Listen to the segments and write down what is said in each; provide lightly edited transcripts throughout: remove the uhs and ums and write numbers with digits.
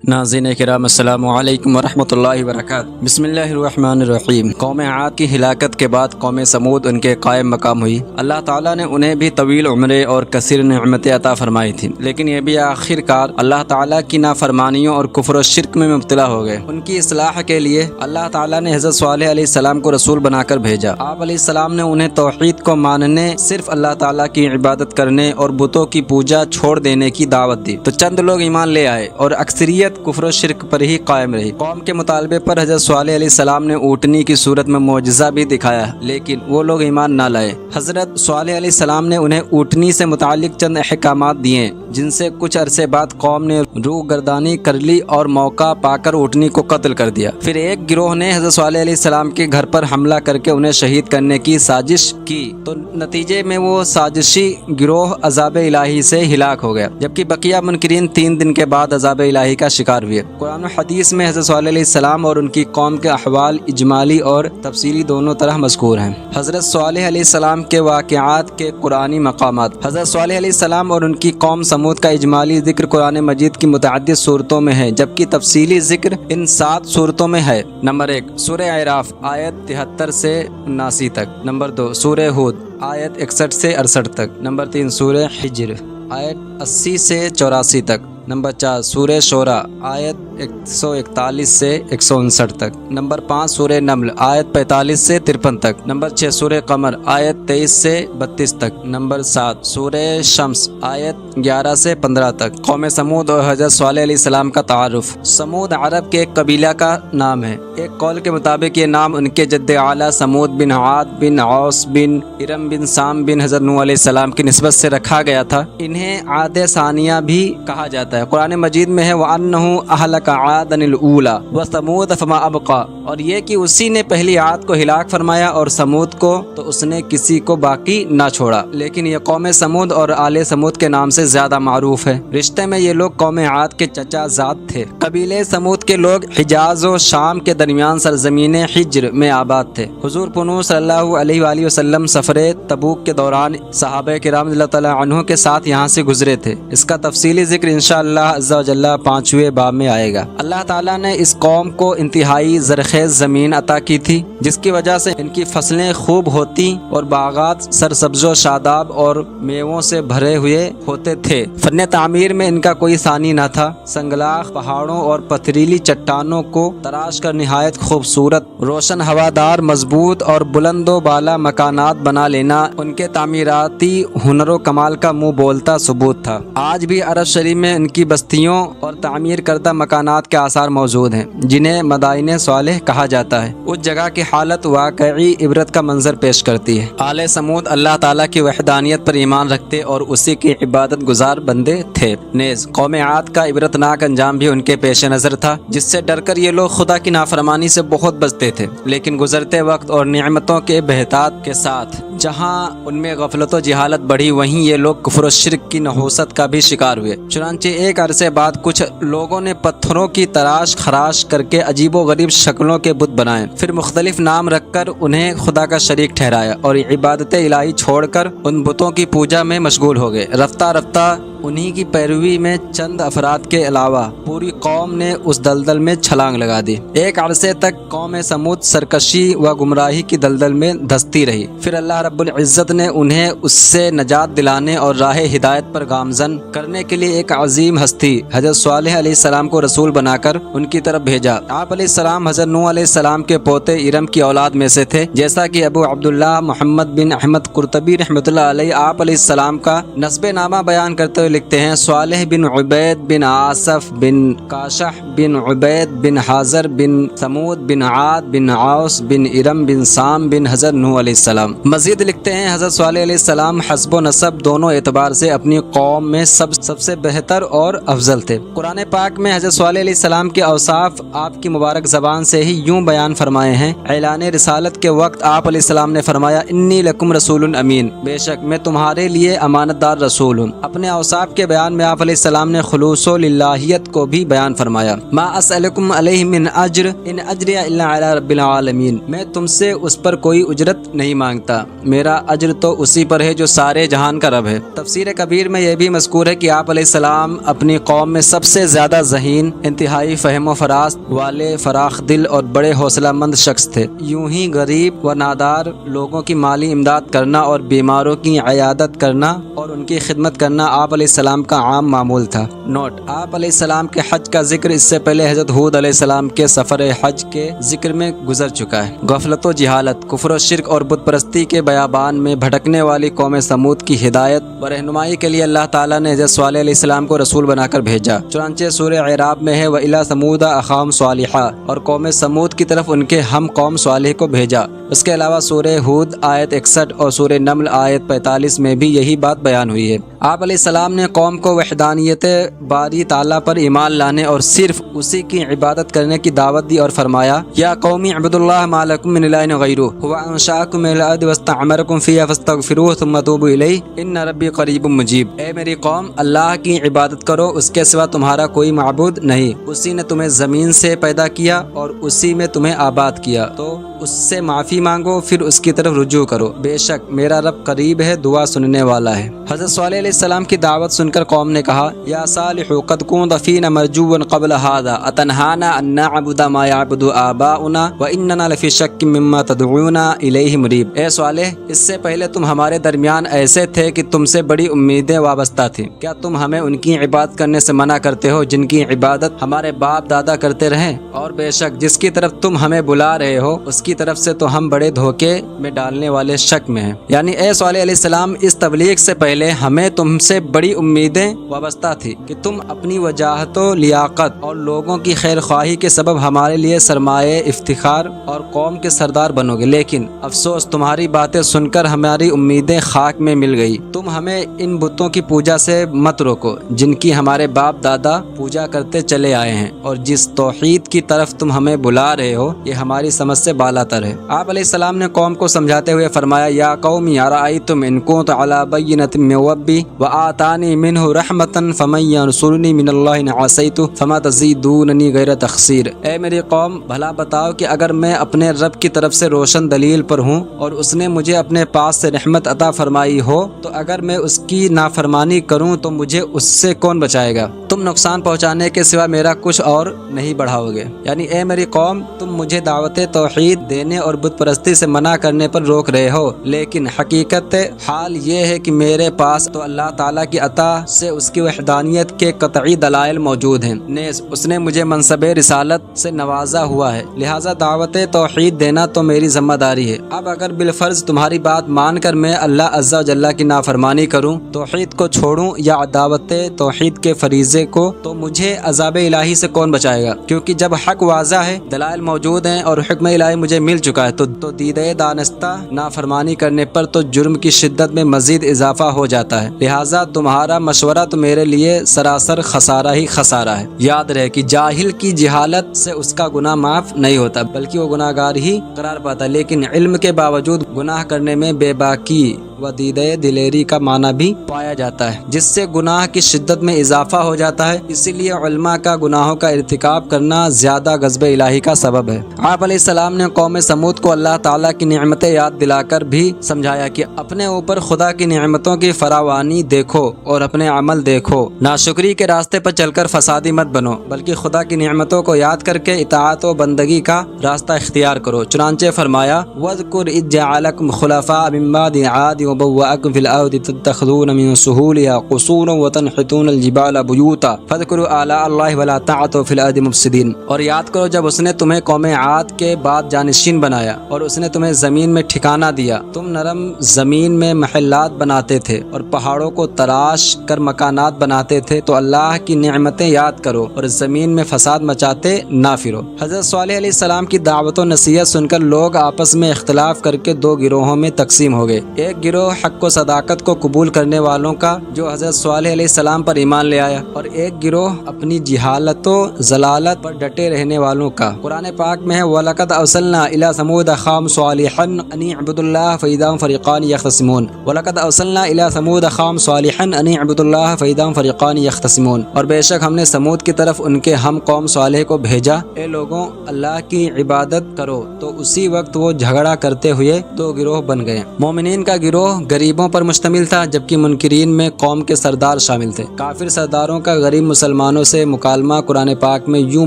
ناظرین کرام السلام علیکم ورحمۃ اللہ وبرکاتہ۔ بسم اللہ الرحمن الرحیم۔ قوم عاد کی ہلاکت کے بعد قوم سمود ان کے قائم مقام ہوئی۔ اللہ تعالیٰ نے انہیں بھی طویل عمریں اور کثیر نعمتیں عطا فرمائی تھیں، لیکن یہ بھی آخر کار اللہ تعالیٰ کی نافرمانیوں اور کفر و شرک میں مبتلا ہو گئے۔ ان کی اصلاح کے لیے اللہ تعالیٰ نے حضرت صالح علیہ السلام کو رسول بنا کر بھیجا۔ آپ علیہ السلام نے انہیں توحید کو ماننے، صرف اللہ تعالیٰ کی عبادت کرنے اور بتوں کی پوجا چھوڑ دینے کی دعوت دی، تو چند لوگ ایمان لے آئے اور اکثریت کفر و شرک پر ہی قائم رہی۔ قوم کے مطالبے پر حضرت صالح علیہ السلام نے اونٹنی کی صورت میں معجزہ بھی دکھایا، لیکن وہ لوگ ایمان نہ لائے۔ حضرت صالح علیہ السلام نے انہیں اونٹنی سے متعلق چند احکامات دیے، جن سے کچھ عرصے بعد قوم نے روح گردانی کر لی اور موقع پا کر اونٹنی کو قتل کر دیا۔ پھر ایک گروہ نے حضرت صالح علیہ السلام کے گھر پر حملہ کر کے انہیں شہید کرنے کی سازش کی، تو نتیجے میں وہ سازشی گروہ عذاب الہی سے ہلاک ہو گیا، جبکہ بقیہ منکرین 3 دن کے بعد عذاب الہی کا شکار ہوئے۔ قرآن و حدیث میں حضرت صالح علیہ السلام اور ان کی قوم کے احوال اجمالی اور تفصیلی دونوں طرح مذکور ہیں۔ حضرت صالح علیہ السلام کے واقعات کے قرآنی مقامات۔ حضرت صالح علیہ السلام اور ان کی قوم سمود کا اجمالی ذکر قرآن مجید کی متعدد صورتوں میں ہے، جبکہ تفصیلی ذکر ان 7 صورتوں میں ہے۔ نمبر 1 سورہ اعراف آیت 73 سے 79 تک۔ نمبر 2 سورہ ہود آیت 61 سے 68 تک۔ نمبر 3 سورہ حجر آیت 80 سے 84 تک۔ نمبر 4 سورہ شورا آیت 141 سے 159 تک۔ نمبر 5 سورہ نمل آیت 45 سے 53 تک۔ نمبر 6 سورہ قمر آیت 23 سے 32 تک۔ نمبر 7 سورہ شمس آیت 11 سے 15 تک۔ قوم سمود اور حضرت صالح علیہ السلام کا تعارف۔ سمود عرب کے ایک قبیلہ کا نام ہے۔ ایک قول کے مطابق یہ نام ان کے جد اعلیٰ سمود بن عاد بن عوس بن ارم بن سام بن حضرت نوح علیہ السلام کی نسبت سے رکھا گیا تھا۔ انہیں عاد ثانیہ بھی کہا جاتا ہے۔ قرآن مجید میں ہے وَأَنَّهُ أَهْلَكَ عَادًا الْأُولَى وَثَمُودَ فَمَا أَبْقَى، اور یہ کہ اسی نے پہلی عاد کو ہلاک فرمایا اور سمود کو تو اس نے کسی کو باقی نہ چھوڑا، لیکن یہ قوم سمود اور آل سمود کے نام سے زیادہ معروف ہے۔ رشتے میں یہ لوگ قوم عاد کے چچا زاد تھے۔ قبیلے سمود کے لوگ حجاز و شام کے درمیان سرزمین حجر میں آباد تھے۔ حضور پنو صلی اللہ علیہ وآلہ وسلم سفر تبوک کے دوران صحابہ کرام رضی اللہ تعالیٰ عنہ کے ساتھ یہاں سے گزرے تھے۔ اس کا تفصیلی ذکر انشاءاللہ عز و جل 5ویں باب میں آئے گا۔ اللہ تعالیٰ نے اس قوم کو انتہائی زرخیز زمین عطا کی تھی، جس کی وجہ سے ان کی فصلیں خوب ہوتی اور باغات سرسبز و شاداب اور میووں سے بھرے ہوئے ہوتے تھے۔ فن تعمیر میں ان کا کوئی ثانی نہ تھا۔ سنگلاخ پہاڑوں اور پتھریلی چٹانوں کو تراش کر نہایت خوبصورت، روشن ہوادار، مضبوط اور بلند و بالا مکانات بنا لینا ان کے تعمیراتی ہنر و کمال کا منہ بولتا ثبوت تھا۔ آج بھی عرب شریف میں ان کی بستیوں اور تعمیر کردہ مکانات کے آثار موجود ہیں، جنہیں مدائن صالح کہا جاتا ہے۔ اس جگہ کی حالت واقعی عبرت کا منظر پیش کرتی ہے۔ آل سمود اللہ تعالیٰ کی وحدانیت پر ایمان رکھتے اور اسی کی عبادت گزار بندے تھے۔ نیز قوم عاد کا عبرتناک انجام بھی ان کے پیش نظر تھا، جس سے ڈر کر یہ لوگ خدا کی نافرمانی سے بہت بچتے تھے، لیکن گزرتے وقت اور نعمتوں کے بہتات کے ساتھ جہاں ان میں غفلت و جہالت بڑھی، وہیں یہ لوگ کفر و شرک کی نحوست کا بھی شکار ہوئے۔ چنانچہ ایک عرصے بعد کچھ لوگوں نے پتھروں کی تراش خراش کر کے عجیب و غریب شکلوں کے بت بنائے، پھر مختلف نام رکھ کر انہیں خدا کا شریک ٹھہرایا اور عبادت الہی چھوڑ کر ان بتوں کی پوجا میں مشغول ہو گئے۔ رفتہ رفتہ انہی کی پیروی میں چند افراد کے علاوہ پوری قوم نے اس دلدل میں چھلانگ لگا دی۔ ایک عرصے تک قوم سمود سرکشی و گمراہی کی دلدل میں دھستی رہی، پھر اللہ رب العزت نے انہیں اس سے نجات دلانے اور راہ ہدایت پر گامزن کرنے کے لیے ایک عظیم ہستی حضرت صالح علیہ السلام کو رسول بنا کر ان کی طرف بھیجا۔ آپ علیہ السلام حضرت نوح علیہ السلام کے پوتے ارم کی اولاد میں سے تھے، جیسا کہ ابو عبداللہ محمد بن احمد قرطبی رحمۃ اللہ علیہ آپ علیہ السلام کا نسب نامہ بیان کرتے ہوئے لکھتے ہیں صالح بن عبید بن آصف بن کاشح بن عبید بن حاضر بن سمود بن عاد بن عوس بن ارم بن سام بن حضرت نوح علیہ السلام۔ مزید لکھتے ہیں حضرت صالح علیہ السلام حسب و نسب دونوں اعتبار سے اپنی قوم میں سب سے بہتر اور افضل تھے۔ قرآن پاک میں حضرت صالح علیہ السلام کے اوصاف آپ کی مبارک زبان سے ہی یوں بیان فرمائے ہیں۔ اعلان رسالت کے وقت آپ علیہ السلام نے فرمایا انی لکم رسول امین، بے شک میں تمہارے لیے امانت دار رسول ہوں۔ اپنے اوصاف کے بیان میں آپ علیہ السلام نے خلوص و للہیت کو بھی بیان فرمایا۔ ما اسألکم علیہ من اجر ان اجری الا علی رب العالمین، میں تم سے اس پر کوئی اجرت نہیں مانگتا، میرا اجر تو اسی پر ہے جو سارے جہان کا رب ہے۔ تفسیر کبیر میں یہ بھی مذکور ہے کہ آپ علیہ السلام اپنی قوم میں سب سے زیادہ ذہین، انتہائی فہم و فراست والے، فراخ دل اور بڑے حوصلہ مند شخص تھے۔ یوں ہی غریب و نادار لوگوں کی مالی امداد کرنا اور بیماروں کی عیادت کرنا اور ان کی خدمت کرنا آپ علیہ السلام کا عام معمول تھا۔ نوٹ: آپ علیہ السلام کے حج کا ذکر اس سے پہلے حضرت ہود علیہ السلام کے سفر حج کے ذکر میں گزر چکا ہے۔ غفلت و جہالت، کفر و شرک اور بت پرستی کے بیابان میں بھٹکنے والی قوم سمود کی ہدایت و رہنمائی کے لیے اللہ تعالیٰ نے حضرت صالح علیہ السلام کو رسول بنا کر بھیجا۔ چنانچہ سورہ اعراف میں ہے وَإِلَىٰ ثَمُودَ أَخَاهُمْ صَالِحًا، اور قوم سمود کی طرف ان کے ہم قوم صالح کو بھیجا۔ اس کے علاوہ سورہ ہود آیت 61 اور سورہ نمل آیت 45 میں بھی یہی بات بیان ہوئی ہے۔ آپ علیہ السلام نے قوم کو وحدانیت باری تعالیٰ پر ایمان لانے اور صرف اسی کی عبادت کرنے کی دعوت دی اور فرمایا یا قومی اعبدوا اللہ ما لکم من الہ غیرہ هو انشأکم من الارض واستعمرکم فیہا فاستغفروہ ثم توبوا الیہ ان ربی قریب مجیب۔ اے میری قوم، اللہ کی عبادت کرو، اس کے سوا تمہارا کوئی معبود نہیں۔ اسی نے تمہیں زمین سے پیدا کیا اور اسی میں تمہیں آباد کیا، تو اس سے معافی مانگو، پھر اس کی طرف رجوع کرو، بے شک میرا رب قریب ہے، دعا سننے والا ہے۔ حضرت صالح علیہ السلام کی دعوت سن کر قوم نے کہا یا صالح قد كنت فينا مرجوا قبل هذا اتنهانا ان نعبد ما يعبد آباؤنا واننا لفي شك مما تدعونا الیہ مریب۔ اے صالح، اس سے پہلے تم ہمارے درمیان ایسے تھے کہ تم سے بڑی امیدیں وابستہ تھیں۔ کیا تم ہمیں ان کی عبادت کرنے سے منع کرتے ہو جن کی عبادت ہمارے باپ دادا کرتے رہے؟ اور بے شک جس کی طرف تم ہمیں بلا رہے ہو اس کی طرف سے تو ہم بڑے دھوکے میں ڈالنے والے شک میں ہیں۔ یعنی اے صالح علیہ السلام، اس تبلیغ سے پہلے ہمیں تم سے بڑی امیدیں وابستہ تھی کہ تم اپنی وجاہت و لیاقت اور لوگوں کی خیر خواہی کے سبب ہمارے لیے سرمایہ افتخار اور قوم کے سردار بنو گے، لیکن افسوس تمہاری باتیں سن کر ہماری امیدیں خاک میں مل گئی۔ تم ہمیں ان بتوں کی پوجا سے مت روکو جن کی ہمارے باپ دادا پوجا کرتے چلے آئے ہیں، اور جس توحید کی طرف تم ہمیں بلا رہے ہو یہ ہماری سمجھ سے بالا تر ہے۔ آپ علیہ السلام نے قوم کو سمجھاتے ہوئے فرمایا یا قوم ارأیتم ان کنت علی بینۃ من ربی وآتانی منہ رحمۃ فمن ینصرنی من اللہ ان عصیت فما تزیدوننی غیر تخسیر۔ اے میری قوم، بھلا بتاؤ کہ اگر میں اپنے رب کی طرف سے روشن دلیل پر ہوں اور اس نے مجھے اپنے پاس سے رحمت عطا فرمائی ہو تو اگر میں اس کی نافرمانی کروں تو مجھے اس سے کون بچائے گا؟ تم نقصان پہنچانے کے سوا میرا کچھ اور نہیں بڑھاؤ گے۔ یعنی اے میری قوم، تم مجھے دعوت توحید دینے اور بت پرستی سے منع کرنے پر روک رہے ہو، لیکن حقیقت حال یہ ہے کہ میرے پاس تو اللہ تعالیٰ کی عطا سے اس کی وحدانیت کے قطعی دلائل موجود ہیں، نیز اس نے مجھے منصب رسالت سے نوازا ہوا ہے، لہٰذا دعوت توحید دینا تو میری ذمہ داری ہے۔ اب اگر بالفرض تمہاری بات مان کر میں اللہ عز و جل کی نافرمانی کروں، توحید کو چھوڑوں یا دعوت توحید کے فریضے کو، تو مجھے عذاب الہی سے کون بچائے گا؟ کیونکہ جب حق واضح ہے، دلائل موجود ہیں اور حکم الہی مجھے مل چکا ہے تو دیدے دانستہ نافرمانی کرنے پر تو جرم کی شدت میں مزید اضافہ ہو جاتا ہے، لہٰذا تمہارا مشورہ تو میرے لیے سراسر خسارہ ہی خسارہ ہے۔ یاد رہے کہ جاہل کی جہالت سے اس کا گناہ معاف نہیں ہوتا بلکہ وہ گناہ گار ہی قرار پاتا، لیکن علم کے باوجود گناہ کرنے میں بے باکی و دیدے دلیری کا معنی بھی پایا جاتا ہے، جس سے گناہ کی شدت میں اضافہ ہو جاتا ہے۔ اسی لیے علماء کا گناہوں کا ارتکاب کرنا زیادہ غضب الہی کا سبب ہے۔ آپ علیہ السلام نے قوم سمود کو اللہ تعالیٰ کی نعمتیں یاد دلا کر بھی سمجھایا کہ اپنے اوپر خدا کی نعمتوں کی فراوانی دیکھو اور اپنے عمل دیکھو، ناشکری کے راستے پر چل کر فسادی مت بنو، بلکہ خدا کی نعمتوں کو یاد کر کے اطاعت و بندگی کا راستہ اختیار کرو۔ چنانچہ فرمایا وَاذْكُرْ إِذْ جَعَلَكُمْ خُلَفَاءَ مِن بَعْدِ عَادٍ وَبَوَّأَكُمْ فِي الْأَرْضِ تَتَّخِذُونَ مِن سُهُولِهَا قُصُورًا وَتَنْحِتُونَ الْجِبَالَ بُيُوتًا فَاذْكُرُوا آلَاءَ اللَّهِ وَلَا تَعْثَوْا فِي الْأَرْضِ مُفْسِدِينَ۔ اور یاد کرو جب اس نے تمہیں قوم عاد کے بعد جانشین بنایا اور اس نے تمہیں زمین میں ٹھکانہ دیا، تم نرم زمین میں محلات بناتے تھے اور پہاڑوں کو تراش کر مکانات بناتے تھے، تو اللہ کی نعمتیں یاد کرو اور زمین میں فساد مچاتے نہ پھرو۔ حضرت صالح علیہ السلام کی دعوت و نصیحت سن کر لوگ آپس میں اختلاف کر کے دو گروہوں میں تقسیم ہو گئے۔ ایک گروہ حق و صداقت کو قبول کرنے والوں کا جو حضرت صالح علیہ السلام پر ایمان لے آیا، اور ایک گروہ اپنی جہالت و ضلالت پر ڈٹے رہنے والوں کا۔ قرآن پاک میں ہے وَلَقَدْ أَرْسَلْنَا إِلَىٰ ثَمُودَ أَخَاهُمْ صَالِحًا أَنِ اعْبُدُوا اللَّهَ فَإِذَا هُمْ فَرِيقَانِ يَخْتَصِمُونَ وَلَقَدْ أَرْسَلْنَا إِلَىٰ ثَمُودَ أَخَاهُمْ صَالِحًا أَنِ اعْبُدُوا اللَّهَ فَإِذَا هُمْ فَرِيقَانِ يَخْتَصِمُونَ۔ اور بے شک ہم نے سمود کی طرف ان کے ہم قوم صالح کو بھیجا، اے لوگوں اللہ کی عبادت کرو، تو اسی وقت وہ جھگڑا کرتے ہوئے دو گروہ بن گئے۔ مومنین کا گروہ غریبوں پر مشتمل تھا، جبکہ منکرین میں قوم کے سردار شامل تھے۔ کافر سرداروں کا غریب مسلمانوں سے مکالمہ قرآن پاک میں یوں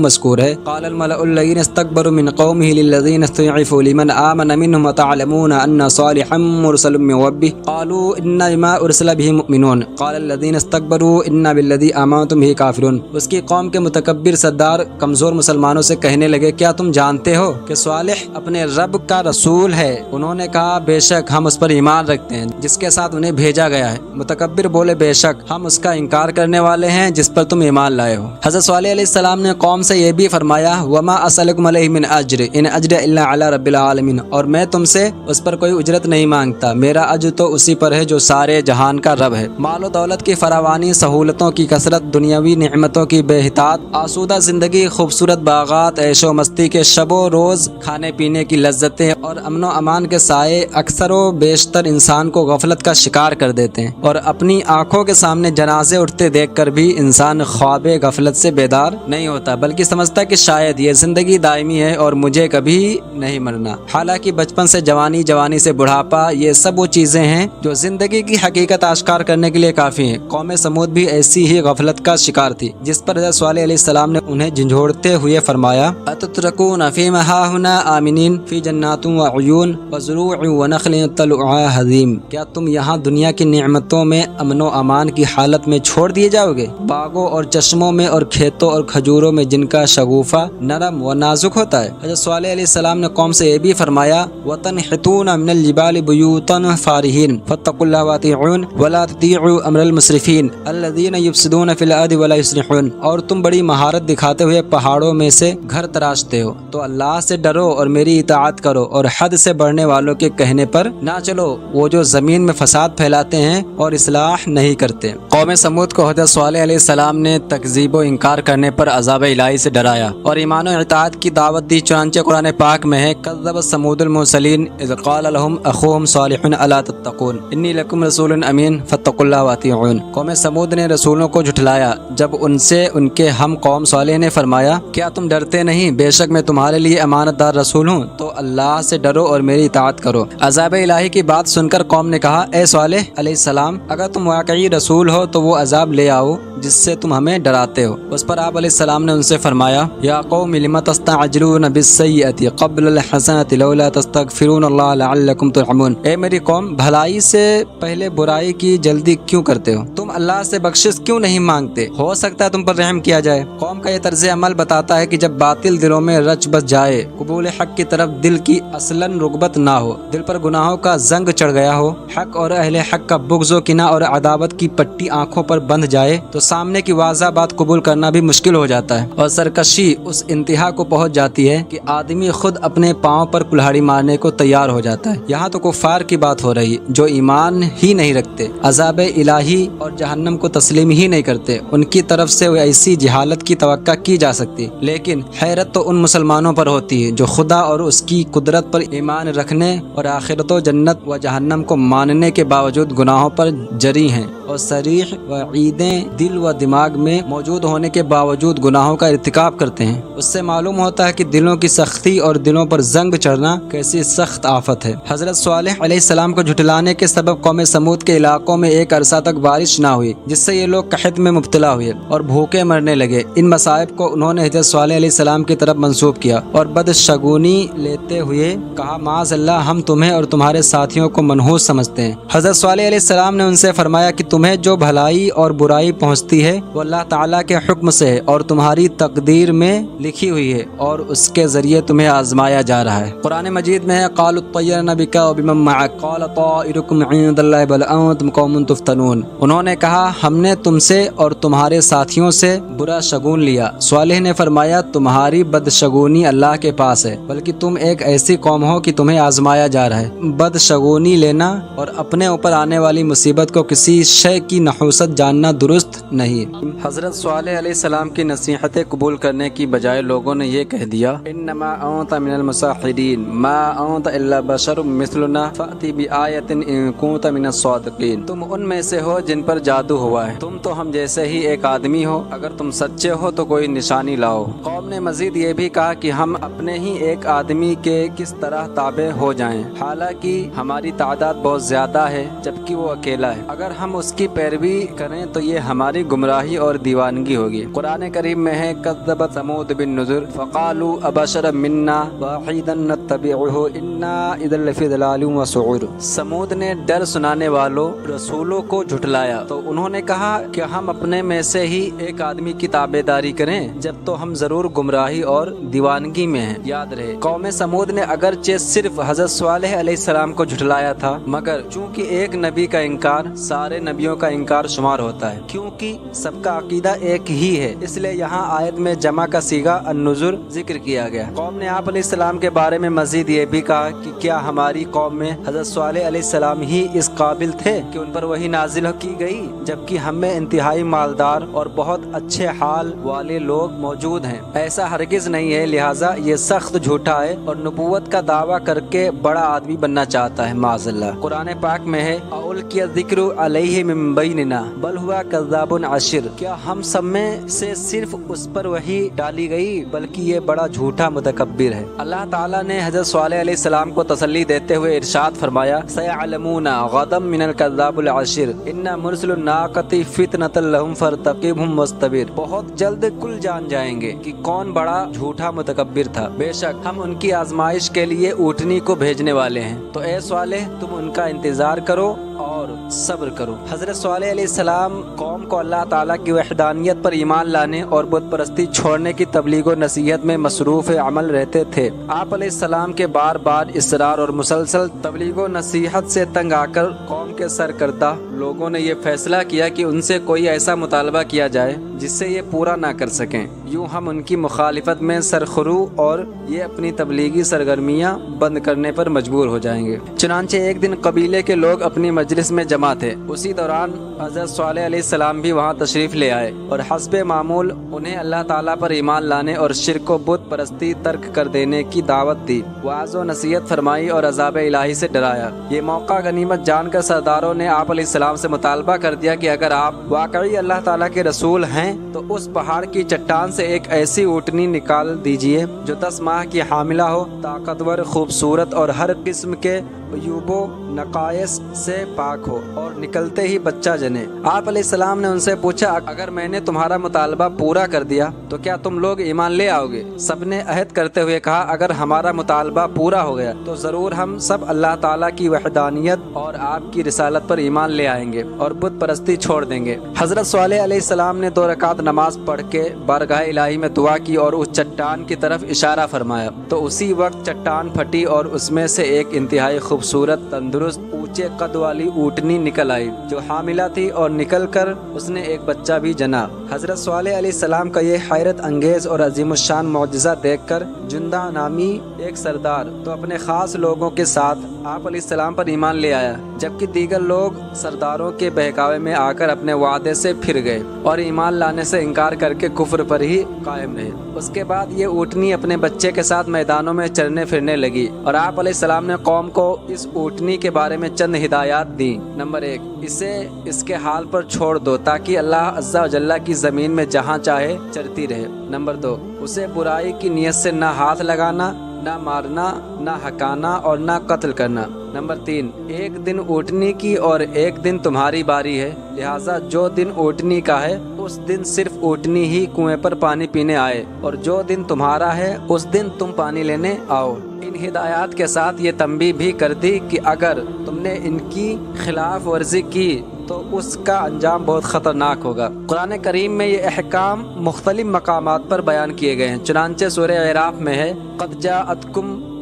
مذکور ہے: قال الملأ الذين استكبروا من قومه للذين استضعفوا لمن آمن منهم أتعلمون أن صالحا مرسل من ربه قالوا إنا بما أرسل به مؤمنون قال الذين استكبروا إنا بالذي آمنتم به كافرون۔ اس کی قوم کے متکبر سردار کمزور مسلمانوں سے کہنے لگے: کیا تم جانتے ہو کہ صالح اپنے رب کا رسول ہے؟ انہوں نے کہا: بے شک ہم اس پر ایمان رکھتے ہیں جس کے ساتھ انہیں بھیجا گیا ہے۔ متکبر بولے: بے شک ہم اس کا انکار کرنے والے ہیں جس پر تم ایمان لائے ہو۔ حضرت صالح علیہ السلام نے قوم سے یہ بھی فرمایا: وما اسألکم علیہ من اجر ان اجر الا علی رب العالمین، اور میں تم سے اس پر کوئی اجرت نہیں مانگتا، میرا اجر تو اسی پر ہے جو سارے جہان کا رب ہے۔ مال و دولت کی فراوانی، سہولتوں کی کثرت، دنیاوی نعمتوں کی بے احتیاط، آسودہ زندگی، خوبصورت باغات، عیش و مستی کے شب و روز، کھانے پینے کی لذتیں اور امن و امان کے سائے اکثر و بیشتر انسان کو غفلت کا شکار کر دیتے ہیں، اور اپنی آنکھوں کے سامنے جنازے اٹھتے دیکھ کر بھی انسان خواب غفلت سے بیدار نہیں ہوتا، بلکہ سمجھتا کہ شاید یہ زندگی دائمی ہے اور مجھے کبھی نہیں مرنا۔ حالانکہ بچپن سے جوانی، جوانی سے بڑھاپا، یہ سب وہ چیزیں ہیں جو زندگی کی حقیقت آشکار کرنے کے لیے کافی ہیں۔ قوم سمود بھی ایسی ہی غفلت کا شکار تھی، جس پر حضرت صالح علیہ السلام نے انہیں جھنجھوڑتے ہوئے فرمایا: اتترکون فیما ہاہنا آمنین فی جنات وعیون وزروع ونخل طلعها حظیم، کیا تم یہاں دنیا کی نعمتوں میں امن و امان کی حالت میں چھوڑ دیے جاؤ گے، باغوں اور چشموں میں اور کھیتوں اور کھجوروں میں جن کا شگوفہ نرم و نازک ہوتا ہے۔ حضرت صالح علیہ السلام نے قوم سے یہ بھی فرمایا: وتنحتون من الجبال بیوتا فارہین فاتقوا اللہ واطیعون ولا تطیعوا امر المسرفین الذین یفسدون فی الارض ولا یصلحون، اور تم بڑی مہارت دکھاتے ہوئے پہاڑوں میں سے گھر تراشتے ہو، تو اللہ سے ڈرو اور میری اطاعت کرو اور حد سے بڑھنے والوں کے کہنے پر نہ چلو، وہ جو زمین میں فساد پھیلاتے ہیں اور اصلاح نہیں کرتے۔ قوم سمود کو حضرت صالح علیہ السلام نے تکذیب و انکار کرنے پر عذاب الہی سے ڈرایا اور ایمان و اطاعت کی دعوت دی، چنانچہ قرآن پاک میں ہے: کذب ثمود المرسلین اذ قال لهم اخوهم صالح الا تتقون انی لکم رسول امین فاتقوا اللہ واطیعون۔ قوم سمود نے رسولوں کو جھٹلایا جب ان سے ان کے ہم قوم صالح نے فرمایا: کیا تم ڈرتے نہیں؟ بے شک میں تمہارے لیے امانت دار رسول ہوں، تو اللہ سے ڈرو اور میری اطاعت کرو۔ عذاب الہی کی بات سن کر قوم نے کہا: اے صالح علیہ السلام، اگر تم واقعی رسول ہو تو وہ عذاب لے آؤ جس سے تم ہمیں ڈراتے ہو۔ اس پر آپ علیہ السلام نے ان سے فرمایا: یا قوم لم تستعجلون بالسیئۃ قبل الحسنۃ لولا تستغفرون اللہ لعلکم ترحمون، اے میری قوم، بھلائی سے پہلے برائی کی جلدی کیوں کرتے ہو؟ تم اللہ سے بخشش کیوں نہیں مانگتے؟ ہو سکتا ہے تم پر رحم کیا جائے۔ قوم کا یہ طرز عمل بتاتا ہے کہ جب باطل دلوں میں رچ بس جائے، قبول حق کی طرف دل کی اصلاً رغبت نہ ہو، دل پر گناہوں کا زنگ چڑھ گیا ہو، حق اور اہل حق کا بغض و کینہ اور عداوت کی پٹی آنکھوں پر بندھ جائے، تو سامنے کی واضح بات قبول کرنا بھی مشکل ہو جاتا ہے، اور سرکشی اس انتہا کو پہنچ جاتی ہے کہ آدمی خود اپنے پاؤں پر کلہاڑی مارنے کو تیار ہو جاتا ہے۔ یہاں تو کفار کی بات ہو رہی جو ایمان ہی نہیں رکھتے، عذاب الہی اور جہنم کو تسلیم ہی نہیں کرتے، ان کی طرف سے ایسی جہالت کی توقع کی جا سکتی، لیکن حیرت تو ان مسلمانوں پر ہوتی ہے جو خدا اور اس کی قدرت پر ایمان رکھنے اور آخرت و جنت و جہنم کو ماننے کے باوجود گناہوں پر جری ہیں، اور صریح وعیدیں دل و دماغ میں موجود ہونے کے باوجود گناہوں کا ارتکاب کرتے ہیں۔ اس سے معلوم ہوتا ہے کہ دلوں کی سختی اور دلوں پر زنگ چڑھنا کیسی سخت آفت ہے۔ حضرت صالح علیہ السلام کو جھٹلانے کے سبب قوم سمود کے علاقوں میں ایک عرصہ تک بارش نہ ہوئی، جس سے یہ لوگ قحط میں مبتلا ہوئے اور بھوکے مرنے لگے۔ ان مصائب کو انہوں نے حضرت صالح علیہ السلام کی طرف منسوب کیا اور بدشگونی لیتے ہوئے کہا: معاذ اللہ، ہم تمہیں اور تمہارے ساتھیوں کو منحوس سمجھتے ہیں۔ حضرت صالح علیہ السلام نے ان سے فرمایا کہ تمہیں جو بھلائی اور برائی پہنچتی ہے وہ اللہ تعالیٰ کے حکم سے ہے اور تمہاری تقدیر میں لکھی ہوئی ہے، اور اس کے ذریعے تمہیں آزمایا جا رہا ہے۔ قرآن مجید میں ہے: قالوا اطیرنا بک وبمن معک قال طائرکم عند اللہ بل انتم قوم تفتنون، انہوں نے کہا ہم نے تم سے اور تمہارے ساتھیوں سے برا شگون لیا۔ صالح نے فرمایا: تمہاری بدشگونی اللہ کے پاس ہے، بلکہ تم ایک ایسی قوم ہو کہ تمہیں آزمایا جا رہا ہے۔ بدشگونی لینا اور اپنے اوپر آنے والی مصیبت کو کسی شے کی نحوست جاننا درست نہیں۔ حضرت صالح علیہ السلام کی نصیحتیں قبول کرنے کی بجائے لوگوں نے یہ کہہ دیا انما انت من المساحرین ما انت الا بشر مثلنا فأتی بآیۃ ان کنت من الصادقین، تم ان میں سے ہو جن پر جادو ہوا ہے، تم تو ہم جیسے ہی ایک آدمی ہو، اگر تم سچے ہو تو کوئی نشانی لاؤ۔ قوم نے مزید یہ بھی کہا کہ ہم اپنے ہی ایک آدمی کے کس طرح تابع ہو جائیں، حالانکہ ہماری تعداد بہت زیادہ ہے جبکہ وہ اکیلا ہے، اگر ہم اس کی پیروی کریں تو یہ ہماری گمراہی اور دیوانگی ہوگی۔ قرآن کریم میں ہے کذبت ثمود بالنذر فقالوا ابشرا منا واحدا نتبعه انا اذا لفی ضلال وسعور، سمود نے ڈر سنانے والوں رسولوں کو جھٹلایا تو انہوں نے کہا کہ ہم اپنے میں سے ہی ایک آدمی کی تابع داری کریں جب تو ہم ضرور گمراہی اور دیوانگی میں ہیں۔ یاد رہے قوم سمود نے اگرچہ صرف حضرت صالح علیہ السلام کو جھٹلایا تھا، مگر چونکہ ایک نبی کا انکار سارے نبیوں کا انکار شمار ہوتا ہے، کیونکہ سب کا عقیدہ ایک ہی ہے، اس لیے یہاں آیت میں جمع کا صیغہ النذر ذکر کیا گیا۔ قوم نے آپ علیہ السلام کے بارے میں مزید یہ بھی کہا کہ کیا ہماری قوم میں حضرت صالح علیہ السلام ہی اس قابل تھے کہ ان پر وحی نازل کی گئی، جبکہ ہم میں انتہائی مالدار اور بہت اچھے حال والے لوگ موجود ہیں؟ ایسا ہرگز نہیں ہے، لہٰذا یہ سخت جھوٹا ہے اور نبوت کا دعویٰ کر کے بڑا آدمی بننا چاہتا ہے، معاذ اللہ۔ قرآن پاک میں ہے اُلْقِیَ الذِّکْرُ عَلَیْہِ مِن بَیْنِنَا بَلْ هُوَ کَذَّابٌ عَشِرٌ، کیا ہم سب میں سے صرف اس پر وحی ڈالی گئی بلکہ یہ بڑا جھوٹا متکبر ہے۔ اللہ تعالیٰ نے حضرت صالح علیہ السلام کو تسلی دیتے ہوئے ارشاد فرمایا سَيَعْلَمُونَ غَدًا مِنَ الْکَذَّابِ الْعَشِرِ إِنَّ مُرْسِلُ النَّاقَةِ فِتْنَةً لَهُمْ فَارْتَقِبْهُمْ وَاصْطَبِرْ، بہت جلد کل جان جائیں گے کہ کون بڑا جھوٹا متکبر تھا، بے شک ہم ان کی آزمائش کے لیے اونٹنی کو بھیجنے والے ہیں، تو اے صالح تم ان کا انتظار کرو اور صبر کرو۔ حضرت صالح علیہ السلام قوم کو اللہ تعالیٰ کی وحدانیت پر ایمان لانے اور بت پرستی چھوڑنے کی تبلیغ و نصیحت میں مصروف عمل رہتے تھے۔ آپ علیہ السلام کے بار بار اصرار اور مسلسل تبلیغ و نصیحت سے تنگ آ کر قوم کے سرکردہ لوگوں نے یہ فیصلہ کیا کہ ان سے کوئی ایسا مطالبہ کیا جائے جس سے یہ پورا نہ کر سکیں، یوں ہم ان کی مخالفت میں سرخرو اور یہ اپنی تبلیغی سرگرمیاں بند کرنے پر مجبور ہو جائیں گے۔ چنانچہ ایک دن قبیلے کے لوگ اپنی مجلس میں جمع تھے، اسی دوران حضرت صالح علیہ السلام بھی وہاں تشریف لے آئے اور حسب معمول انہیں اللہ تعالیٰ پر ایمان لانے اور شرک و بت پرستی ترک کر دینے کی دعوت دی، وعظ و نصیحت فرمائی اور عذاب الہی سے ڈرایا۔ یہ موقع غنیمت جان کر سرداروں نے آپ علیہ السلام سے مطالبہ کر دیا کہ اگر آپ واقعی اللہ تعالیٰ کے رسول ہیں تو اس پہاڑ کی چٹان سے ایک ایسی اونٹنی نکال دیجئے جو 10 ماہ کی حاملہ ہو، طاقتور، خوبصورت اور ہر قسم کے عیوب و نقائص سے پاک ہو اور نکلتے ہی بچہ جنے۔ آپ علیہ السلام نے ان سے پوچھا اگر میں نے تمہارا مطالبہ پورا کر دیا تو کیا تم لوگ ایمان لے آؤ گے؟ سب نے عہد کرتے ہوئے کہا اگر ہمارا مطالبہ پورا ہو گیا تو ضرور ہم سب اللہ تعالیٰ کی وحدانیت اور آپ کی رسالت پر ایمان لے آئیں گے اور بت پرستی چھوڑ دیں گے۔ حضرت صالح علیہ السلام نے 2 رکعت نماز پڑھ کے بارگاہ الہی میں دعا کی اور اس چٹان کی طرف اشارہ فرمایا تو اسی وقت چٹان پھٹی اور اس میں سے ایک انتہائی خوبصورت، تندرست، اونچے قد والی اونٹنی نکل آئی جو حاملہ تھی اور نکل کر اس نے ایک بچہ بھی جنا۔ حضرت صالح علیہ السلام کا یہ حیرت انگیز اور عظیم الشان معجزہ دیکھ کر جندہ نامی ایک سردار تو اپنے خاص لوگوں کے ساتھ آپ علیہ السلام پر ایمان لے آیا، جبکہ دیگر لوگ سرداروں کے بہکاوے میں آ کر اپنے وعدے سے پھر گئے اور ایمان لانے سے انکار کر کے کفر پر ہی قائم رہے۔ اس کے بعد یہ اونٹنی اپنے بچے کے ساتھ میدانوں میں چرنے پھرنے لگی اور آپ علیہ السلام نے قوم کو اس اونٹنی کے بارے میں چند ہدایات دی۔ نمبر 1، اسے اس کے حال پر چھوڑ دو تاکہ اللہ عز و جل کی زمین میں جہاں چاہے چرتی رہے۔ نمبر 2، اسے برائی کی نیت سے نہ ہاتھ لگانا، نہ مارنا، نہ ہکانا اور نہ قتل کرنا۔ نمبر 3، ایک دن اونٹنی کی اور ایک دن تمہاری باری ہے، لہٰذا جو دن اونٹنی کا ہے اس دن صرف اونٹنی ہی کنویں پر پانی پینے آئے اور جو دن تمہارا ہے اس دن تم پانی لینے آؤ۔ ان ہدایات کے ساتھ یہ تنبیہ بھی کر دی کہ اگر تم نے ان کی خلاف ورزی کی تو اس کا انجام بہت خطرناک ہوگا۔ قرآن کریم میں یہ احکام مختلف مقامات پر بیان کیے گئے ہیں، چنانچہ سورہ اعراف میں ہے قد جاءتکم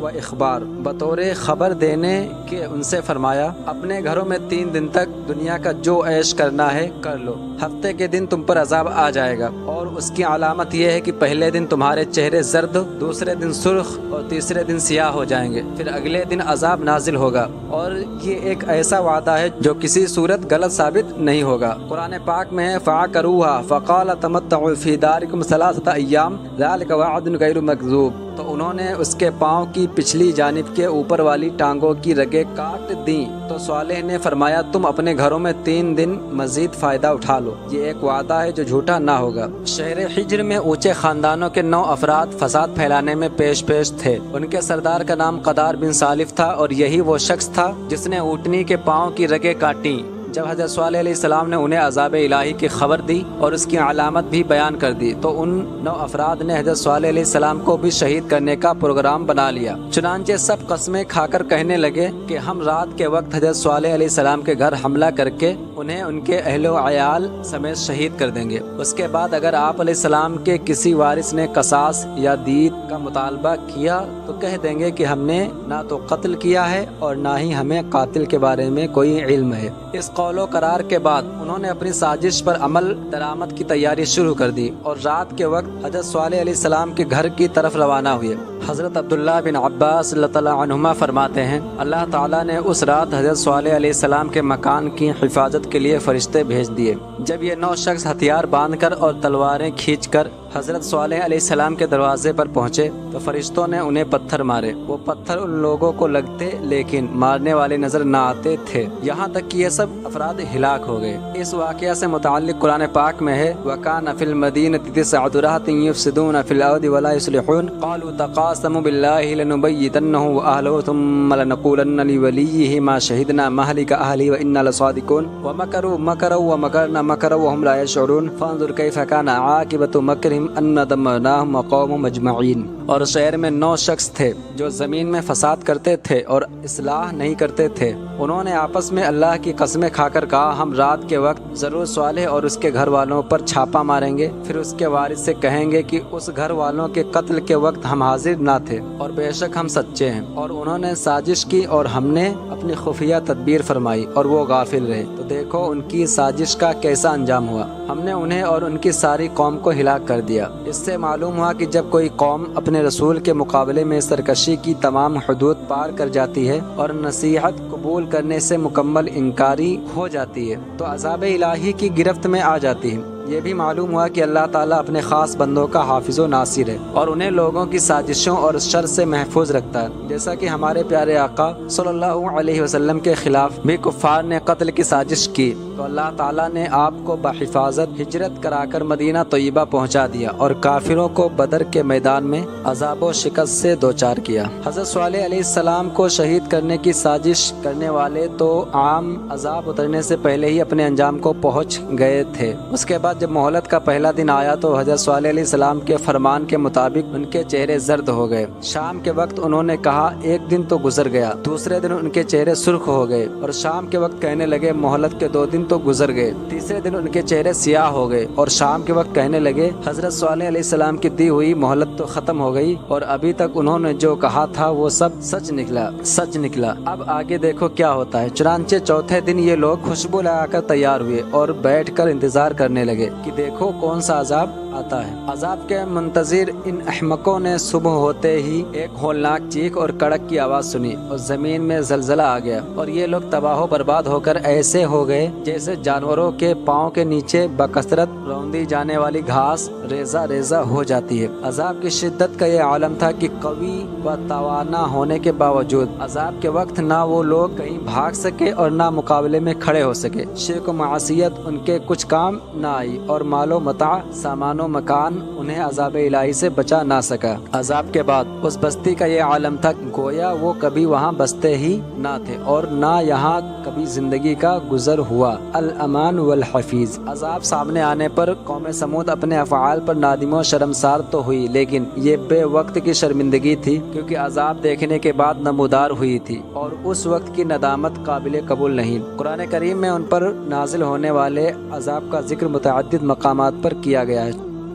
و اخبار، بطور خبر دینے کے ان سے فرمایا اپنے گھروں میں 3 دن تک دنیا کا جو عیش کرنا ہے کر لو، ہفتے کے دن تم پر عذاب آ جائے گا، اور اس کی علامت یہ ہے کہ پہلے دن تمہارے چہرے زرد، دوسرے دن سرخ اور تیسرے دن سیاہ ہو جائیں گے، پھر اگلے دن عذاب نازل ہوگا، اور یہ ایک ایسا وعدہ ہے جو کسی صورت غلط ثابت نہیں ہوگا۔ قرآن پاک میں ہے فَعَقَرُوهَا فَقَالَ تَمَتَّعُوا فِي دَارِكُمْ 3 أَيَّامٍ ذَلِكَ وَعْدٌ غَيْرُ مَكْذُوبٍ، تو انہوں نے اس کے پاؤں کی پچھلی جانب کے اوپر والی ٹانگوں کی رگیں کاٹ دیں، تو صالح نے فرمایا تم اپنے گھروں میں 3 دن مزید فائدہ اٹھا لو، یہ ایک وعدہ ہے جو جھوٹا نہ ہوگا۔ شہر حجر میں اونچے خاندانوں کے 9 افراد فساد پھیلانے میں پیش تھے۔ ان کے سردار کا نام قدار بن سالف تھا، اور یہی وہ شخص تھا جس نے اونٹنی کے پاؤں کی رگیں کاٹیں۔ جب حضرت صالح علیہ السلام نے انہیں عذاب الہی کی خبر دی اور اس کی علامت بھی بیان کر دی، تو ان 9 افراد نے حضرت صالح علیہ السلام کو بھی شہید کرنے کا پروگرام بنا لیا۔ چنانچہ سب قسمیں کھا کر کہنے لگے کہ ہم رات کے وقت حضرت صالح علیہ السلام کے گھر حملہ کر کے انہیں ان کے اہل و عیال سمیت شہید کر دیں گے۔ اس کے بعد اگر آپ علیہ السلام کے کسی وارث نے قصاص یا دیت کا مطالبہ کیا تو کہہ دیں گے کہ ہم نے نہ تو قتل کیا ہے اور نہ ہی ہمیں قاتل کے بارے میں کوئی علم ہے۔ اس قول و قرار کے بعد انہوں نے اپنی سازش پر عمل درآمد کی تیاری شروع کر دی، اور رات کے وقت حضرت صالح علیہ السلام کے گھر کی طرف روانہ ہوئے۔ حضرت عبداللہ بن عباس اللہ تعالیٰ عنہما فرماتے ہیں اللہ تعالیٰ نے اس رات حضرت صالح علیہ السلام کے مکان کی حفاظت کے لیے فرشتے بھیج دیے۔ جب یہ 9 شخص ہتھیار باندھ کر اور تلواریں کھینچ کر حضرت صالح علیہ السلام کے دروازے پر پہنچے تو فرشتوں نے انہیں پتھر مارے۔ وہ پتھر ان لوگوں کو لگتے لیکن مارنے والے نظر نہ آتے تھے، یہاں تک کہ یہ سب افراد ہلاک ہو گئے۔ اس واقعہ سے متعلق قرآن پاک میں ہے وَكَانَ فِي الْمَدِينَةِ 9 رَهْطٌ يُفْسِدُونَ فِي الْأَرْضِ وَلَا يُصْلِحُونَ قَالُوا تَقَاسَمُوا بِاللَّهِ لَنُبَيِّتَنَّهُ وَأَهْلَهُ ثُمَّ لَنَقُولَنَّ لِوَلِيِّهِ مَا شَهِدْنَا مَهْلِكَ أَهْلِهِ وَإِنَّا لَصَادِقُونَ وَمَكَرُوا مَكْرًا وَمَكَرْنَا مَكْرًا وَهُمْ لَا يَشْعُرُونَ فَانظُرْ كَيْفَ كَانَ عَاقِبَةُ مَكْرِهِمْ أَنَّا دَمَّرْنَاهُمْ وَقَوْمَهُمْ أَجْمَعِينَ۔ اور شہر میں 9 شخص تھے جو زمین میں فساد کرتے تھے اور اصلاح نہیں کرتے تھے۔ انہوں نے آپس میں اللہ کی قسمیں کھا کر کہا ہم رات کے وقت ضرور صالح اور اس کے گھر والوں پر چھاپا ماریں گے، پھر اس کے وارث سے کہیں گے کہ اس گھر والوں کے قتل کے وقت ہم حاضر نہ تھے اور بے شک ہم سچے ہیں، اور انہوں نے سازش کی اور ہم نے اپنی خفیہ تدبیر فرمائی اور وہ غافل رہے، تو دیکھو ان کی سازش کا کیسا انجام ہوا، ہم نے انہیں اور ان کی ساری قوم کو ہلاک کر دیا۔ اس سے معلوم ہوا کہ جب کوئی قوم اپنے رسول کے مقابلے میں سرکشی کی تمام حدود پار کر جاتی ہے اور نصیحت قبول کرنے سے مکمل انکاری ہو جاتی ہے تو عذاب الہی کی گرفت میں آ جاتی ہے۔ یہ بھی معلوم ہوا کہ اللہ تعالیٰ اپنے خاص بندوں کا حافظ و ناصر ہے اور انہیں لوگوں کی سازشوں اور شر سے محفوظ رکھتا ہے، جیسا کہ ہمارے پیارے آقا صلی اللہ علیہ وسلم کے خلاف بھی کفار نے قتل کی سازش کی تو اللہ تعالیٰ نے آپ کو بحفاظت ہجرت کرا کر مدینہ طیبہ پہنچا دیا اور کافروں کو بدر کے میدان میں عذاب و شکست سے دوچار کیا۔ حضرت صالح علیہ السلام کو شہید کرنے کی سازش کرنے والے تو عام عذاب اترنے سے پہلے ہی اپنے انجام کو پہنچ گئے تھے۔ اس کے بعد جب مہلت کا پہلا دن آیا تو حضرت صالح علیہ السلام کے فرمان کے مطابق ان کے چہرے زرد ہو گئے۔ شام کے وقت انہوں نے کہا ایک دن تو گزر گیا، دوسرے دن ان کے چہرے سرخ ہو گئے اور شام کے وقت کہنے لگے مہلت کے 2 دن تو گزر گئے، تیسرے دن ان کے چہرے سیاہ ہو گئے اور شام کے وقت کہنے لگے حضرت صالح علیہ السلام کی دی ہوئی مہلت تو ختم ہو گئی اور ابھی تک انہوں نے جو کہا تھا وہ سب سچ نکلا، اب آگے دیکھو کیا ہوتا ہے۔ چنانچہ چوتھے دن یہ لوگ خوشبو لگا کر تیار ہوئے اور بیٹھ کر انتظار کرنے لگے کہ دیکھو کون سا عذاب آتا ہے۔ عذاب کے منتظر ان احمقوں نے صبح ہوتے ہی ایک ہولناک چیخ اور کڑک کی آواز سنی اور زمین میں زلزلہ آ گیا اور یہ لوگ تباہ و برباد ہو کر ایسے ہو گئے جیسے جانوروں کے پاؤں کے نیچے بکثرت روندی جانے والی گھاس ریزہ ریزہ ہو جاتی ہے۔ عذاب کی شدت کا یہ عالم تھا کہ قوی و توانا ہونے کے باوجود عذاب کے وقت نہ وہ لوگ کہیں بھاگ سکے اور نہ مقابلے میں کھڑے ہو سکے۔ شرک و معصیت ان کے کچھ کام نہ آئی اور مال و متاع سامان و مکان انہیں عذاب الہی سے بچا نہ سکا۔ عذاب کے بعد اس بستی کا یہ عالم تھا گویا وہ کبھی وہاں بستے ہی نہ تھے اور نہ یہاں کبھی زندگی کا گزر ہوا۔ الامان والحفیظ۔ عذاب سامنے آنے پر قوم سمود اپنے افعال پر نادم و شرمسار تو ہوئی لیکن یہ بے وقت کی شرمندگی تھی کیونکہ عذاب دیکھنے کے بعد نمودار ہوئی تھی اور اس وقت کی ندامت قابل قبول نہیں۔ قرآن کریم میں ان پر نازل ہونے والے عذاب کا ذکر متعدد مقامات پر کیا گیا ہے۔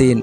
3,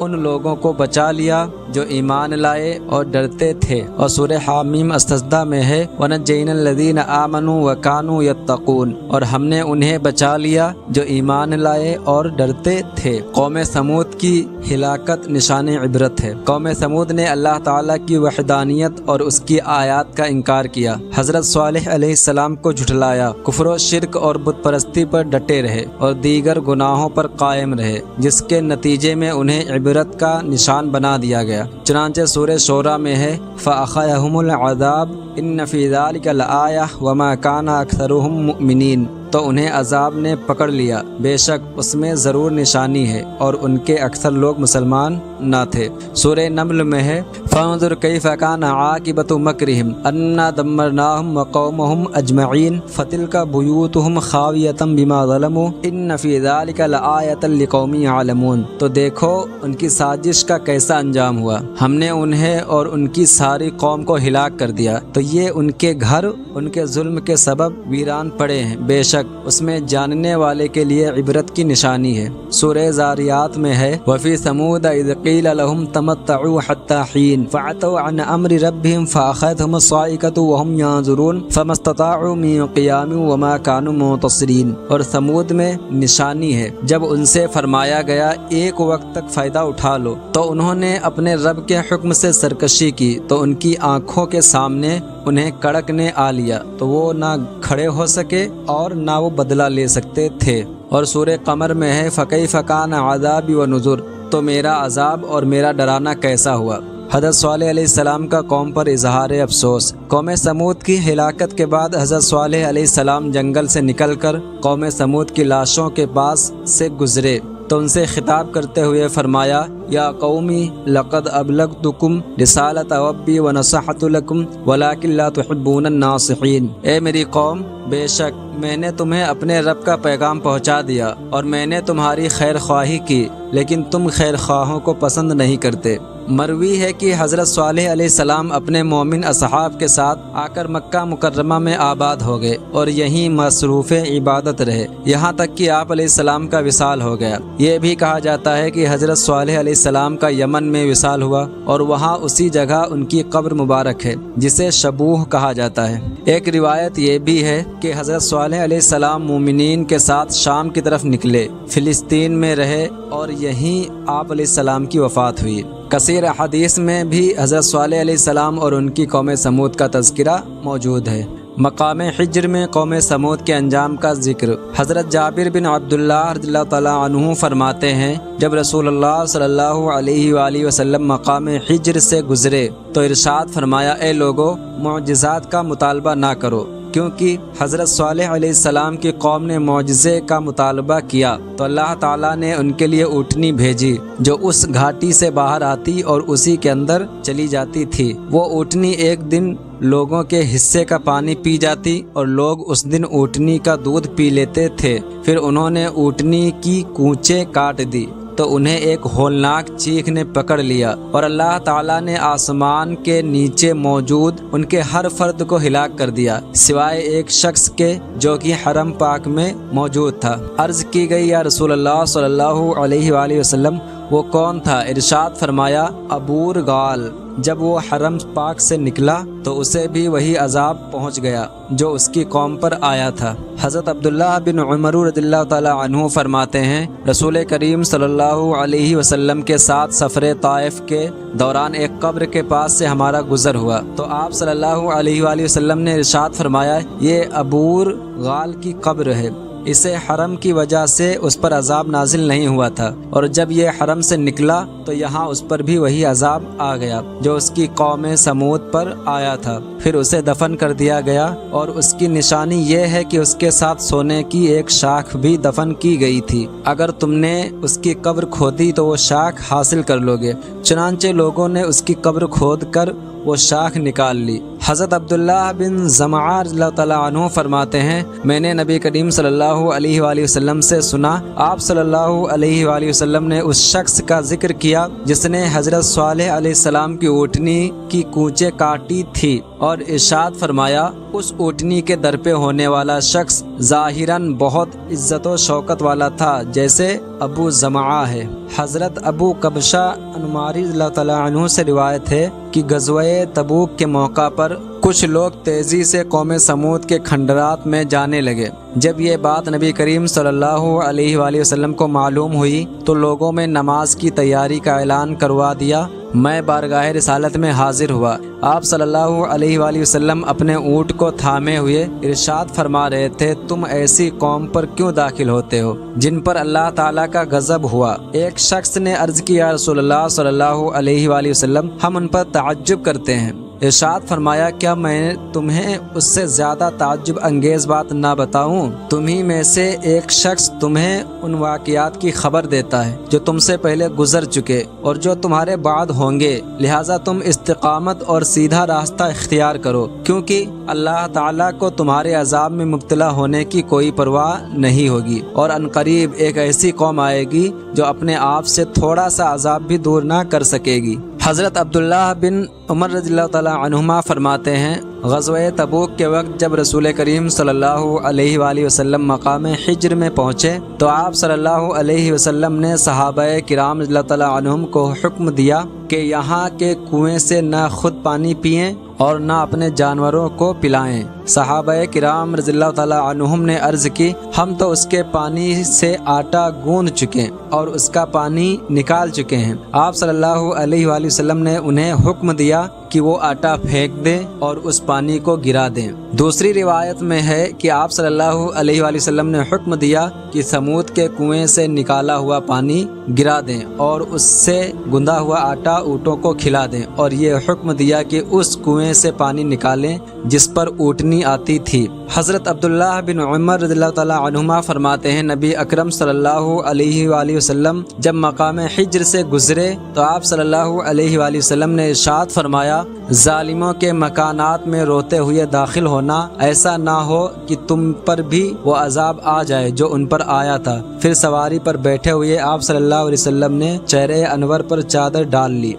ان لوگوں کو بچا لیا جو ایمان لائے اور ڈرتے تھے، اور سورہ حامیم استسدہ میں ہے وَنَجَّيْنَا الَّذِينَ آمَنُوا وَكَانُوا يَتَّقُونَ، اور ہم نے انہیں بچا لیا جو ایمان لائے اور ڈرتے تھے۔ قوم سمود کی ہلاکت نشان عبرت ہے۔ قوم سمود نے اللہ تعالیٰ کی وحدانیت اور اس کی آیات کا انکار کیا، حضرت صالح علیہ السلام کو جھٹلایا، کفر و شرک اور بت پرستی پر ڈٹے رہے اور دیگر گناہوں پر قائم رہے، جس کے نتیجے میں انہیں عبرت کا نشان بنا دیا گیا۔ چنانچہ سورہ شورى میں ہے فَأَخَذَهُمُ الْعَذَابُ إِنَّ فِي ذَلِكَ لَآيَةً وَمَا كَانَ أَكْثَرُهُم مُؤْمِنِينَ، تو انہیں عذاب نے پکڑ لیا، بے شک اس میں ضرور نشانی ہے اور ان کے اکثر لوگ مسلمان نہ تھے۔ سورہ نمل میں ہے فَانظُرْ كَيْفَ كَانَ عَاقِبَةُ مَكْرِهِمْ أَنَّا دَمَّرْنَاهُمْ وَقَوْمَهُمْ أَجْمَعِينَ فَتِلْكَ بُيُوتُهُمْ خَاوِيَةً بِمَا ظَلَمُوا إِنَّ فِي ذَلِكَ لَآيَةً لِقَوْمٍ يَعْلَمُونَ، تو دیکھو ان کی سازش کا کیسا انجام ہوا، ہم نے انہیں اور ان کی ساری قوم کو ہلاک کر دیا، تو یہ ان کے گھر ان کے ظلم کے سبب ویران پڑے ہیں، بے شک اس میں جاننے والے کے لیے عبرت کی نشانی ہے۔ سورہ زاریات میں ہے وَفِي ثَمُودَ إِذْ قِيلَ لَهُمْ تَمَتَّعُوا حَتَّى حِينٍ فَعَتَوْا عَنْ أَمْرِ رَبِّهِمْ فَأَخَذَتْهُمُ الصَّاعِقَةُ وَهُمْ يَنظُرُونَ فَمَا اسْتَطَاعُوا مِنْ قِيَامٍ وَمَا كَانُوا مُنتَصِرِينَ، اور ثمود میں نشانی ہے، جب ان سے فرمایا گیا ایک وقت تک فائدہ اٹھا لو تو انہوں نے اپنے رب کے حکم سے سرکشی کی، تو ان کی آنکھوں کے سامنے انہیں کڑک نے آ لیا، تو وہ نہ کھڑے ہو سکے اور نہ وہ بدلہ لے سکتے تھے۔ اور سورہ قمر میں ہے فَكَيْفَ كَانَ عَذَابِي وَنُذُرِ، تو میرا عذاب اور میرا ڈرانا کیسا ہوا۔ حضرت صالح علیہ السلام کا قوم پر اظہار افسوس۔ قوم سمود کی ہلاکت کے بعد حضرت صالح علیہ السلام جنگل سے نکل کر قوم سمود کی لاشوں کے پاس سے گزرے تو ان سے خطاب کرتے ہوئے فرمایا یا قومی لقد ابلغتکم رسالۃ ربی ونصحت لکم ولکن لا تحبون الناصحین، اے میری قوم بے شک میں نے تمہیں اپنے رب کا پیغام پہنچا دیا اور میں نے تمہاری خیر خواہی کی، لیکن تم خیر خواہوں کو پسند نہیں کرتے۔ مروی ہے کہ حضرت صالح علیہ السلام اپنے مومن اصحاب کے ساتھ آ کر مکہ مکرمہ میں آباد ہو گئے اور یہیں مصروف عبادت رہے، یہاں تک کہ آپ علیہ السلام کا وصال ہو گیا۔ یہ بھی کہا جاتا ہے کہ حضرت صالح علیہ السلام کا یمن میں وصال ہوا اور وہاں اسی جگہ ان کی قبر مبارک ہے جسے شبوہ کہا جاتا ہے۔ ایک روایت یہ بھی ہے کہ حضرت صالح علیہ السلام مومنین کے ساتھ شام کی طرف نکلے، فلسطین میں رہے اور یہیں آپ علیہ السلام کی وفات ہوئی۔ کثیر حدیث میں بھی حضرت صالح علیہ السلام اور ان کی قوم سمود کا تذکرہ موجود ہے۔ مقام حجر میں قوم سمود کے انجام کا ذکر۔ حضرت جابر بن عبداللہ رضی اللہ تعالیٰ عنہ فرماتے ہیں جب رسول اللہ صلی اللہ علیہ وآلہ وسلم مقام حجر سے گزرے تو ارشاد فرمایا اے لوگو معجزات کا مطالبہ نہ کرو، کیونکہ حضرت صالح علیہ السلام کی قوم نے معجزے کا مطالبہ کیا تو اللہ تعالیٰ نے ان کے لیے اونٹنی بھیجی جو اس گھاٹی سے باہر آتی اور اسی کے اندر چلی جاتی تھی۔ وہ اونٹنی ایک دن لوگوں کے حصے کا پانی پی جاتی اور لوگ اس دن اونٹنی کا دودھ پی لیتے تھے، پھر انہوں نے اونٹنی کی کونچیں کاٹ دی تو انہیں ایک ہولناک چیخ نے پکڑ لیا اور اللہ تعالیٰ نے آسمان کے نیچے موجود ان کے ہر فرد کو ہلاک کر دیا سوائے ایک شخص کے جو کہ حرم پاک میں موجود تھا۔ عرض کی گئی یا رسول اللہ صلی اللہ علیہ وآلہ وسلم وہ کون تھا؟ ارشاد فرمایا ابور غال، جب وہ حرم پاک سے نکلا تو اسے بھی وہی عذاب پہنچ گیا جو اس کی قوم پر آیا تھا۔ حضرت عبداللہ بن عمر رضی اللہ تعالیٰ عنہ فرماتے ہیں رسول کریم صلی اللہ علیہ وسلم کے ساتھ سفر طائف کے دوران ایک قبر کے پاس سے ہمارا گزر ہوا تو آپ صلی اللہ علیہ وآلہ وسلم نے ارشاد فرمایا یہ ابور غال کی قبر ہے، اسے حرم کی وجہ سے اس پر عذاب نازل نہیں ہوا تھا، اور جب یہ حرم سے نکلا تو یہاں اس پر بھی وہی عذاب آ گیا جو اس کی قوم سمود پر آیا تھا۔ پھر اسے دفن کر دیا گیا اور اس کی نشانی یہ ہے کہ اس کے ساتھ سونے کی ایک شاخ بھی دفن کی گئی تھی، اگر تم نے اس کی قبر کھودی تو وہ شاخ حاصل کر لو گے۔ چنانچہ لوگوں نے اس کی قبر کھود کر وہ شاخ نکال لی۔ حضرت عبداللہ بن زمعہ رضی اللہ تعالیٰ عنہ فرماتے ہیں میں نے نبی کریم صلی اللہ علیہ وآلہ وسلم سے سنا آپ صلی اللہ علیہ وآلہ وسلم نے اس شخص کا ذکر کیا جس نے حضرت صالح علیہ السلام کی اونٹنی کی کونچیں کاٹی تھی اور ارشاد فرمایا اس اونٹنی کے در پہ ہونے والا شخص ظاہراً بہت عزت و شوکت والا تھا جیسے ابو زمعہ ہے۔ حضرت ابو قبشہ انماری اللہ تعالیٰ عنہ سے روایت ہے کہ غزوہ تبوک کے موقع پر کچھ لوگ تیزی سے قوم سمود کے کھنڈرات میں جانے لگے۔ جب یہ بات نبی کریم صلی اللہ علیہ وآلہ وسلم کو معلوم ہوئی تو لوگوں میں نماز کی تیاری کا اعلان کروا دیا۔ میں بارگاہ رسالت میں حاضر ہوا۔ آپ صلی اللہ علیہ وآلہ وسلم اپنے اونٹ کو تھامے ہوئے ارشاد فرما رہے تھے، تم ایسی قوم پر کیوں داخل ہوتے ہو جن پر اللہ تعالیٰ کا غضب ہوا؟ ایک شخص نے عرض کیا، یا رسول اللہ صلی اللہ علیہ وآلہ وسلم، ہم ان پر تعجب کرتے ہیں۔ ارشاد فرمایا، کیا میں تمہیں اس سے زیادہ تعجب انگیز بات نہ بتاؤں؟ تمہیں میں سے ایک شخص تمہیں ان واقعات کی خبر دیتا ہے جو تم سے پہلے گزر چکے اور جو تمہارے بعد ہوں گے، لہٰذا تم استقامت اور سیدھا راستہ اختیار کرو، کیونکہ اللہ تعالیٰ کو تمہارے عذاب میں مبتلا ہونے کی کوئی پرواہ نہیں ہوگی، اور عنقریب ایک ایسی قوم آئے گی جو اپنے آپ سے تھوڑا سا عذاب بھی دور نہ کر سکے گی۔ حضرت عبداللہ بن عمر رضی اللہ تعالیٰ عنہما فرماتے ہیں، غزوہ تبوک کے وقت جب رسول کریم صلی اللہ علیہ وآلہ وسلم مقام حجر میں پہنچے تو آپ صلی اللہ علیہ وسلم نے صحابہ کرام رضی اللہ تعالیٰ عنہم کو حکم دیا کہ یہاں کے کنویں سے نہ خود پانی پئیں اور نہ اپنے جانوروں کو پلائیں۔ صحابہ کرام رضی اللہ تعالیٰ عنہم نے عرض کی، ہم تو اس کے پانی سے آٹا گوندھ چکے اور اس کا پانی نکال چکے ہیں۔ آپ صلی اللہ علیہ وآلہ وسلم نے انہیں حکم دیا کہ وہ آٹا پھینک دیں اور اس پانی کو گرا دیں۔ دوسری روایت میں ہے کہ آپ صلی اللہ علیہ وآلہ وسلم نے حکم دیا کہ سمود کے کنویں سے نکالا ہوا پانی گرا دیں اور اس سے گندا ہوا آٹا اونٹوں کو کھلا دیں، اور یہ حکم دیا کہ اس کنویں سے پانی نکالیں جس پر اونٹنی آتی تھی۔ حضرت عبداللہ بن عمر رضی اللہ تعالیٰ عنہما فرماتے ہیں، نبی اکرم صلی اللہ علیہ وآلہ وسلم جب مقام حجر سے گزرے تو آپ صلی اللہ علیہ وآلہ وسلم نے ارشاد فرمایا، ظالموں کے مکانات میں روتے ہوئے داخل ہونا، ایسا نہ ہو کہ تم پر بھی وہ عذاب آ جائے جو ان پر آیا تھا۔ پھر سواری پر بیٹھے ہوئے آپ صلی اللہ علیہ وسلم نے چہرے انور پر چادر ڈال لی۔